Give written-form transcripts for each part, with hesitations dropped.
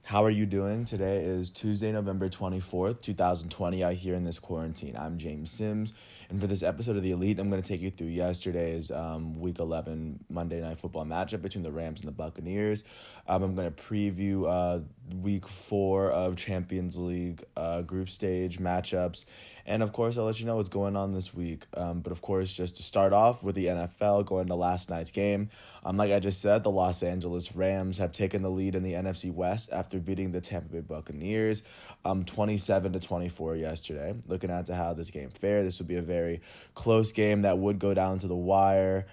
How are you doing? Today is Tuesday, November 24th, 2020, out here in this quarantine. I'm James Sims, and for this episode of The Elite, I'm going to take you through yesterday's Week 11 Monday Night Football matchup between the Rams and the Buccaneers. I'm going to preview Week 4 of Champions League group stage matchups, and of course, I'll let you know what's going on this week. But of course, just to start off with the NFL, going to last night's game, like I just said, the Los Angeles Rams have taken the lead in the NFC West after beating the Tampa Bay Buccaneers 27-24 yesterday. Looking at to how this game fared, this would be a very close game that would go down to the wire.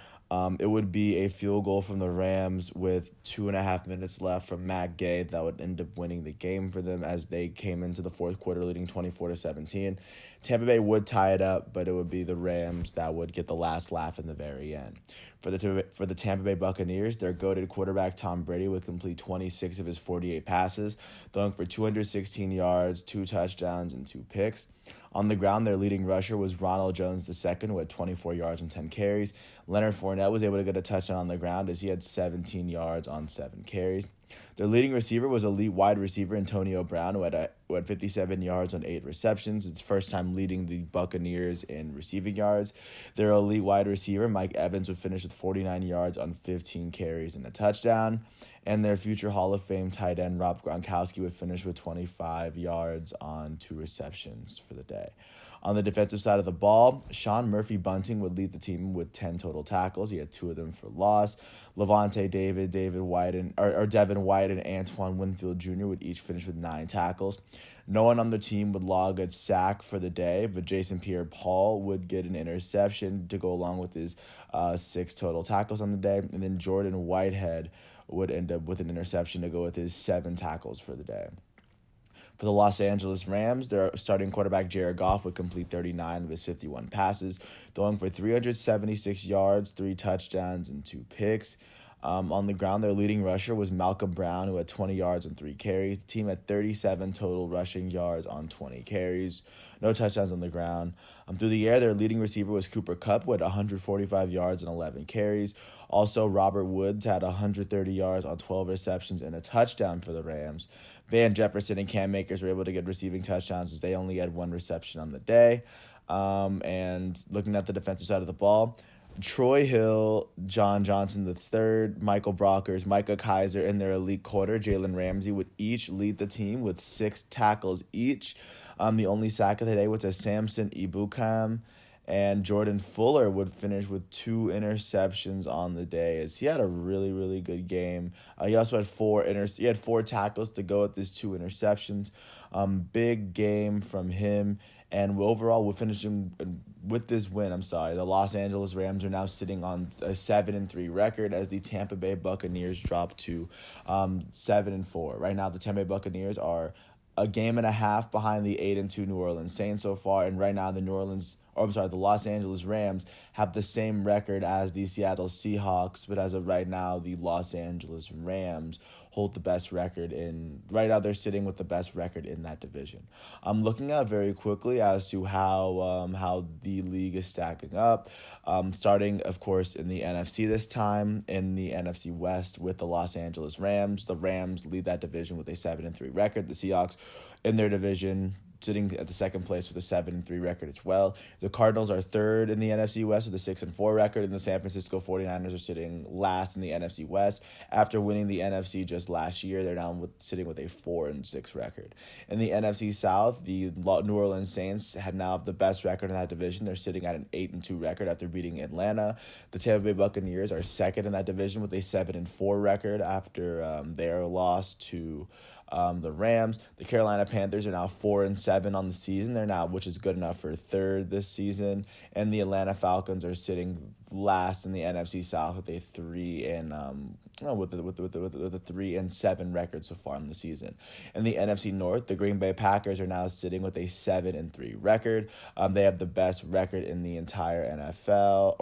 It would be a field goal from the Rams with 2.5 minutes left from Matt Gay that would end up winning the game for them as they came into the fourth quarter leading 24-17. Tampa Bay would tie it up, but it would be the Rams that would get the last laugh in the very end. For the Tampa Bay Buccaneers, their goated quarterback Tom Brady would complete 26 of his 48 passes, throwing for 216 yards, 2 touchdowns, and 2 picks. On the ground, their leading rusher was Ronald Jones II, who had 24 yards and 10 carries. Leonard Fournette was able to get a touchdown on the ground as he had 17 yards on 7 carries. Their leading receiver was elite wide receiver Antonio Brown, who had 57 yards on 8 receptions. It's first time leading the Buccaneers in receiving yards. Their elite wide receiver Mike Evans would finish with 49 yards on 15 carries and a touchdown. And their future Hall of Fame tight end Rob Gronkowski would finish with 25 yards on 2 receptions for the day. On the defensive side of the ball, Sean Murphy-Bunting would lead the team with 10 total tackles. He had 2 of them for loss. Levante David, Devin White, and Antoine Winfield Jr. would each finish with 9 tackles. No one on the team would log a sack for the day, but Jason Pierre-Paul would get an interception to go along with his 6 total tackles on the day. And then Jordan Whitehead would end up with an interception to go with his 7 tackles for the day. For the Los Angeles Rams, their starting quarterback Jared Goff would complete 39 of his 51 passes, throwing for 376 yards, 3 touchdowns, and 2 picks. On the ground, their leading rusher was Malcolm Brown, who had 20 yards and 3 carries. The team had 37 total rushing yards on 20 carries. No touchdowns on the ground. Through the air, their leading receiver was Cooper Kupp, who had 145 yards and 11 carries. Also, Robert Woods had 130 yards on 12 receptions and a touchdown for the Rams. Van Jefferson and Cam Akers were able to get receiving touchdowns as they only had 1 reception on the day. And looking at the defensive side of the ball, Troy Hill, John Johnson III, Michael Brockers, Micah Kiser, and their elite quarter, Jalen Ramsey, would each lead the team with 6 tackles each. The only sack of the day was to Samson Ebukam, and Jordan Fuller would finish with 2 interceptions on the day as he had a really, really good game. He also had 4 tackles to go with his 2 interceptions. Big game from him. And overall, we're finishing with this win. The Los Angeles Rams are now sitting on a 7-3 record as the Tampa Bay Buccaneers drop to 7-4. Right now, the Tampa Bay Buccaneers are a game and a half behind the 8-2 New Orleans Saints so far, and right now the Los Angeles Rams have the same record as the Seattle Seahawks, but as of right now, the Los Angeles Rams hold the best record right now they're sitting with the best record in that division. I'm looking at very quickly as to how the league is stacking up. Starting, of course, in the NFC this time, in the NFC West with the Los Angeles Rams. The Rams lead that division with a 7-3 record. The Seahawks in their division sitting at the second place with a 7-3 record as well. The Cardinals are third in the NFC West with a 6-4 record, and the San Francisco 49ers are sitting last in the NFC West. After winning the NFC just last year, they're now sitting with a 4-6 record. In the NFC South, the New Orleans Saints have the best record in that division. They're sitting at an 8-2 record after beating Atlanta. The Tampa Bay Buccaneers are second in that division with a 7-4 record after their loss to the Rams. The Carolina Panthers are now 4-7 on the season. Which is good enough for third this season. And the Atlanta Falcons are sitting last in the NFC South with a 3-7 record so far in the season. In the NFC North, the Green Bay Packers are now sitting with a 7-3 record. They have the best record in the entire NFL,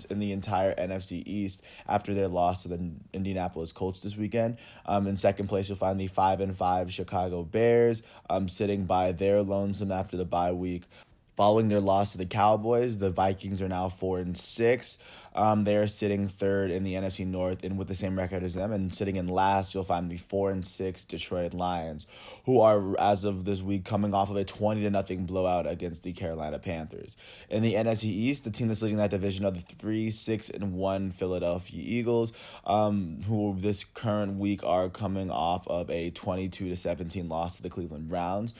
in the entire NFC East after their loss to the Indianapolis Colts this weekend. In second place, you'll find the 5-5 Chicago Bears, sitting by their lonesome after the bye week. Following their loss to the Cowboys, the Vikings are now 4-6. They are sitting third in the NFC North and with the same record as them. And sitting in last, you'll find the 4-6 Detroit Lions, who are, as of this week, coming off of a 20-0 blowout against the Carolina Panthers. In the NFC East, the team that's leading that division are the 3-6-1 Philadelphia Eagles, who this current week are coming off of a 22-17 loss to the Cleveland Browns.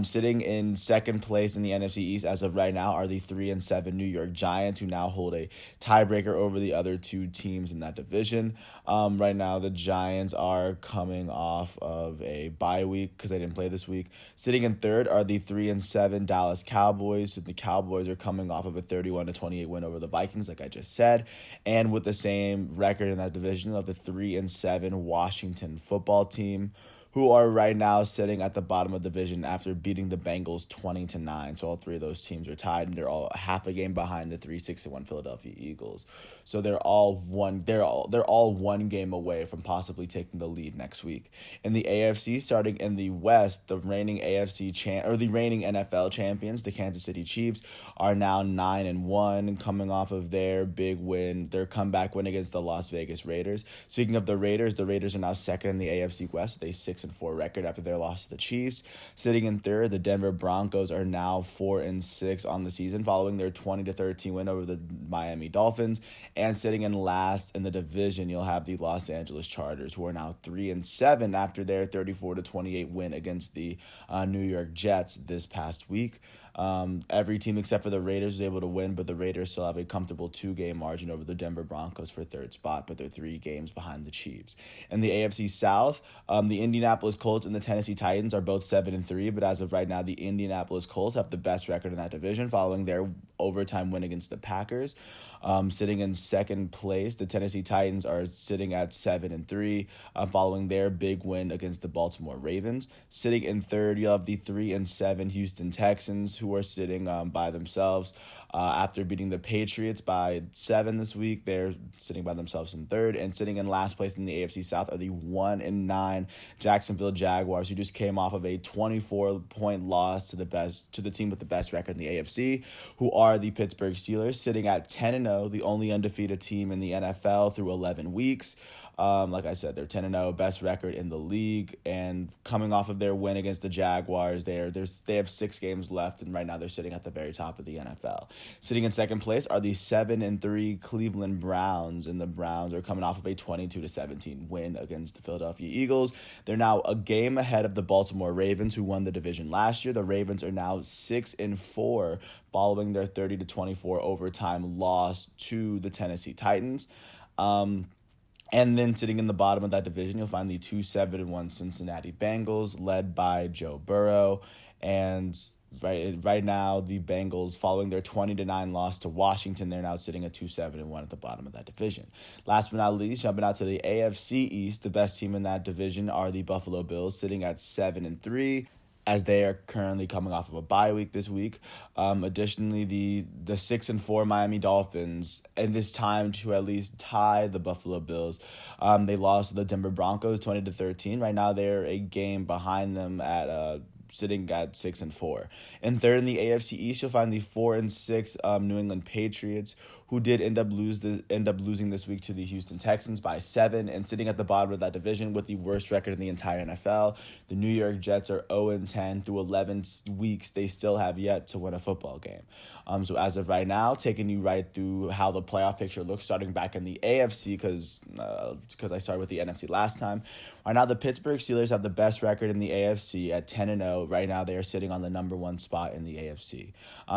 Sitting in second place in the NFC East as of right now are the 3-7 New York Giants, who now hold a tiebreaker over the other two teams in that division. Right now, the Giants are coming off of a bye week because they didn't play this week. Sitting in third are the 3-7 Dallas Cowboys. So the Cowboys are coming off of a 31-28 win over the Vikings, like I just said, and with the same record in that division of the 3-7 Washington Football Team, who are right now sitting at the bottom of the division after beating the Bengals 20-9. So all three of those teams are tied, and they're all half a game behind the 3-6-1 Philadelphia Eagles. So they're all one game away from possibly taking the lead next week. In the AFC, starting in the West, the reigning NFL champions, the Kansas City Chiefs, are now 9-1, coming off of their big win, their comeback win against the Las Vegas Raiders. Speaking of the Raiders are now second in the AFC West with a 6-4 record after their loss to the Chiefs. Sitting in third, the Denver Broncos are now 4-6 on the season, following their 20-13 win over the Miami Dolphins. And sitting in last in the division, you'll have the Los Angeles Chargers, who are now 3-7 after their 34-28 win against the New York Jets this past week. Every team except for the Raiders was able to win, but the Raiders still have a comfortable 2-game margin over the Denver Broncos for third spot, but they're 3 games behind the Chiefs. In the AFC South, the Indianapolis Colts and the Tennessee Titans are both 7-3, but as of right now, the Indianapolis Colts have the best record in that division following their overtime win against the Packers. Sitting in second place, the Tennessee Titans are sitting at 7-3, following their big win against the Baltimore Ravens. Sitting in third, you have the 3-7 Houston Texans, who are sitting by themselves. After beating the Patriots by 7 this week, they're sitting by themselves in third. And sitting in last place in the AFC South are the 1-9 Jacksonville Jaguars, who just came off of a 24-point loss to the team with the best record in the AFC, who are the Pittsburgh Steelers, sitting at 10-0, the only undefeated team in the NFL through 11 weeks. Like I said, they're 10-0, best record in the league, and coming off of their win against the Jaguars, they have 6 games left, and right now they're sitting at the very top of the NFL. Sitting in second place are the 7-3 Cleveland Browns, and the Browns are coming off of a 22-17 win against the Philadelphia Eagles. They're now a game ahead of the Baltimore Ravens, who won the division last year. The Ravens are now 6-4 following their 30-24 overtime loss to the Tennessee Titans. And then sitting in the bottom of that division, you'll find the 2-7-1 Cincinnati Bengals, led by Joe Burrow. And right now, the Bengals, following their 20-9 loss to Washington, they're now sitting at 2-7-1 at the bottom of that division. Last but not least, jumping out to the AFC East, the best team in that division are the Buffalo Bills, sitting at 7-3. As they are currently coming off of a bye week this week. Additionally, the 6-4 Miami Dolphins, and this time to at least tie the Buffalo Bills. They lost to the Denver Broncos 20-13. Right now, they're a game behind them at sitting at 6-4. And third in the AFC East, you'll find the 4-6 New England Patriots, who did end up losing this week to the Houston Texans by 7, and sitting at the bottom of that division with the worst record in the entire NFL. The New York Jets are 0-10 through 11 weeks. They still have yet to win a football game. So as of right now, taking you right through how the playoff picture looks, starting back in the AFC because I started with the NFC last time. Right now, the Pittsburgh Steelers have the best record in the AFC at 10-0. Right now, they are sitting on the number 1 spot in the AFC.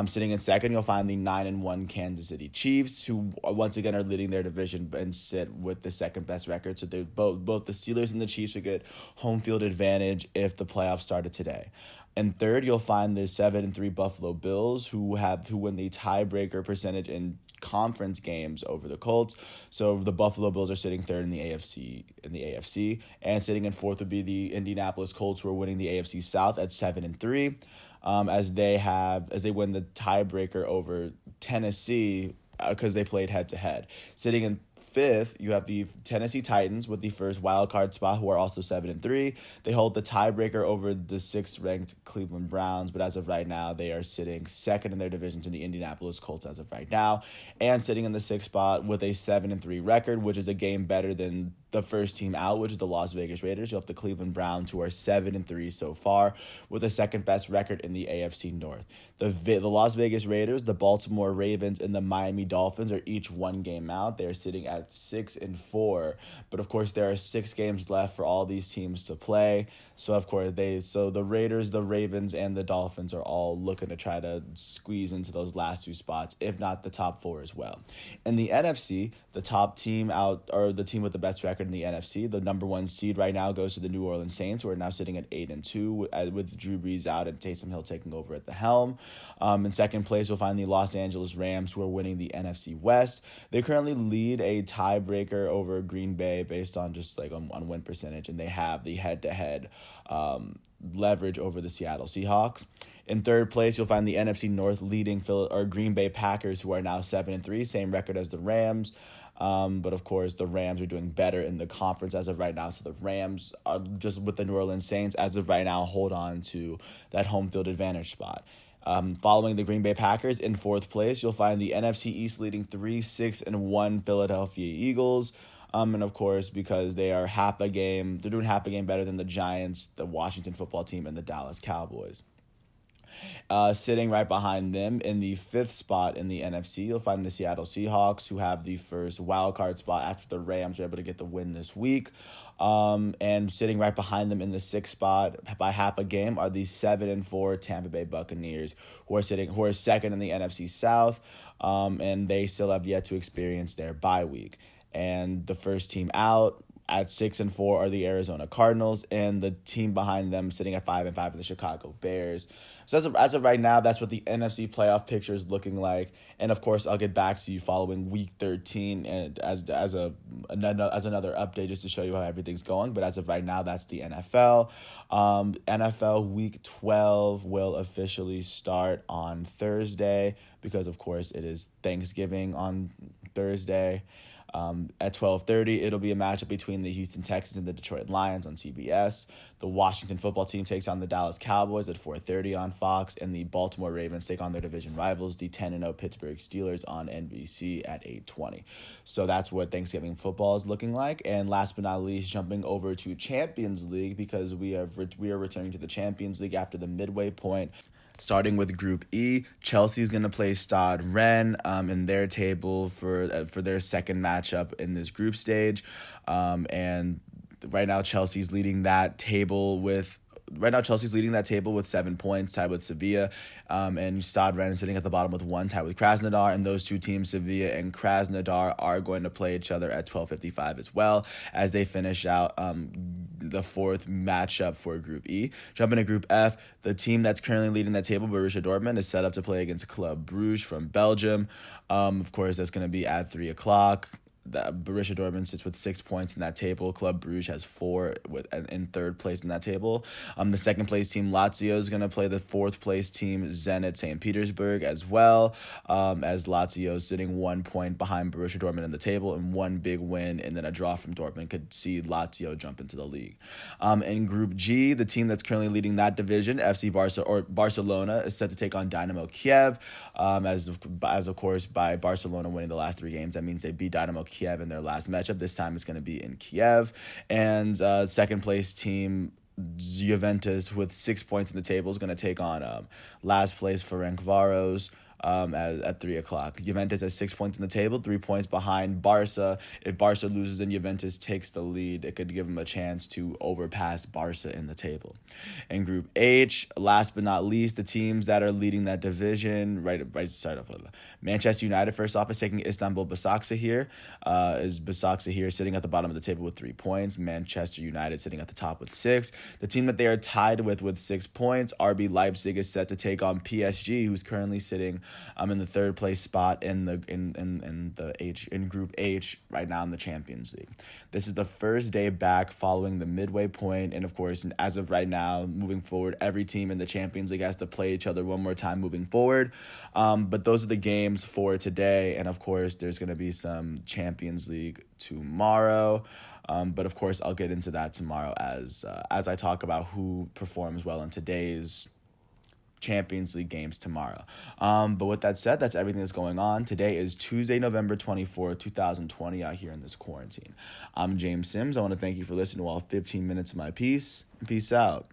Sitting in second, you'll find the 9-1 Kansas City Chiefs, who once again are leading their division and sit with the second best record. So they're both the Steelers and the Chiefs would get home field advantage if the playoffs started today. And third, you'll find the 7-3 Buffalo Bills, who win the tiebreaker percentage in conference games over the Colts. So the Buffalo Bills are sitting third in the AFC, and sitting in fourth would be the Indianapolis Colts, who are winning the AFC South at 7-3, as they win the tiebreaker over Tennessee, because they played head-to-head. Sitting in fifth, you have the Tennessee Titans with the first wild card spot, who are also 7-3. They hold the tiebreaker over the sixth-ranked Cleveland Browns, but as of right now, they are sitting second in their division to the Indianapolis Colts as of right now, and sitting in the sixth spot with a 7-3 record, which is a game better than the first team out, which is the Las Vegas Raiders. You have the Cleveland Browns, who are 7-3 so far, with the second best record in the AFC North. The Las Vegas Raiders, the Baltimore Ravens, and the Miami Dolphins are each one game out. They are sitting at 6-4, but of course there are 6 games left for all these teams to play. So of course the Raiders, the Ravens, and the Dolphins are all looking to try to squeeze into those last 2 spots, if not the top 4 as well. In the NFC, the top team out, or the team with the best record in the NFC, the number 1 seed right now goes to the New Orleans Saints, who are now sitting at 8-2 with Drew Brees out and Taysom Hill taking over at the helm. In second place, we'll find the Los Angeles Rams, who are winning the NFC West. They currently lead a tiebreaker over Green Bay based on just like on win percentage, and they have the head-to-head leverage over the Seattle Seahawks. In third place, you'll find the NFC North leading Green Bay Packers, who are now 7-3, same record as the Rams. But of course, the Rams are doing better in the conference as of right now. So the Rams are just with the New Orleans Saints as of right now, hold on to that home field advantage spot. Following the Green Bay Packers, in fourth place, you'll find the NFC East leading 3-6-1 Philadelphia Eagles. And of course, because they're doing half a game better than the Giants, the Washington football team, and the Dallas Cowboys. Sitting right behind them in the fifth spot in the NFC, you'll find the Seattle Seahawks, who have the first wild card spot after the Rams were able to get the win this week. And sitting right behind them in the sixth spot by half a game are the 7-4 Tampa Bay Buccaneers, who are second in the NFC South, and they still have yet to experience their bye week. And the first team out at 6-4 are the Arizona Cardinals, and the team behind them sitting at 5-5 are the Chicago Bears. So as of right now, that's what the NFC playoff picture is looking like. And of course, I'll get back to you following Week 13 and as another update just to show you how everything's going. But as of right now, that's the NFL. NFL Week 12 will officially start on Thursday because, of course, it is Thanksgiving on Thursday. At 12:30, it'll be a matchup between the Houston Texans and the Detroit Lions on CBS. The Washington football team takes on the Dallas Cowboys at 4:30 on Fox, and the Baltimore Ravens take on their division rivals, the 10-0 Pittsburgh Steelers, on NBC at 8:20. So that's what Thanksgiving football is looking like. And last but not least, jumping over to Champions League, because we are returning to the Champions League after the midway point. Starting with Group E, Chelsea is going to play Stade Rennes in their table for their second matchup in this group stage. And right now, Chelsea's leading that table with 7 points, tied with Sevilla. And Stade Rennes is sitting at the bottom with 1, tied with Krasnodar. And those two teams, Sevilla and Krasnodar, are going to play each other at 12:55 as well as they finish out the fourth matchup for Group E. Jumping to Group F, the team that's currently leading that table, Borussia Dortmund, is set up to play against Club Brugge from Belgium. Of course, that's going to be at 3 o'clock. Borussia Dortmund sits with 6 points in that table. Club Brugge has 4 in third place in that table. The second place team, Lazio, is going to play the fourth place team, Zenit St. Petersburg, as well, as Lazio is sitting 1 point behind Borussia Dortmund in the table, and one big win and then a draw from Dortmund could see Lazio jump into the league. In Group G, the team that's currently leading that division, Barcelona, is set to take on Dynamo Kiev. As of course, by Barcelona winning the last 3 games, that means they beat Dynamo Kiev in their last matchup. This time it's going to be in Kiev. And second place team, Juventus, with 6 points in the table, is going to take on last place Ferencváros at 3 o'clock. Juventus has 6 points in the table, 3 points behind Barca. If Barca loses and Juventus takes the lead, it could give them a chance to overpass Barca in the table. In Group H, last but not least, the teams that are leading that division, start off with Manchester United. First off, is taking Istanbul Basaksehir. Basaksehir sitting at the bottom of the table with 3 points. Manchester United sitting at the top with 6. The team that they are tied with 6 points, RB Leipzig, is set to take on PSG, who's currently sitting I'm in the third place spot in Group H right now in the Champions League. This is the first day back following the midway point, and of course, as of right now, moving forward, every team in the Champions League has to play each other one more time moving forward. But those are the games for today, and of course, there's going to be some Champions League tomorrow. But of course, I'll get into that tomorrow as I talk about who performs well in today's Champions League games tomorrow. But with that said, that's everything that's going on. Today is Tuesday, November 24th, 2020, out here in this quarantine. I'm James Sims. I want to thank you for listening to all 15 minutes of my piece. Peace out.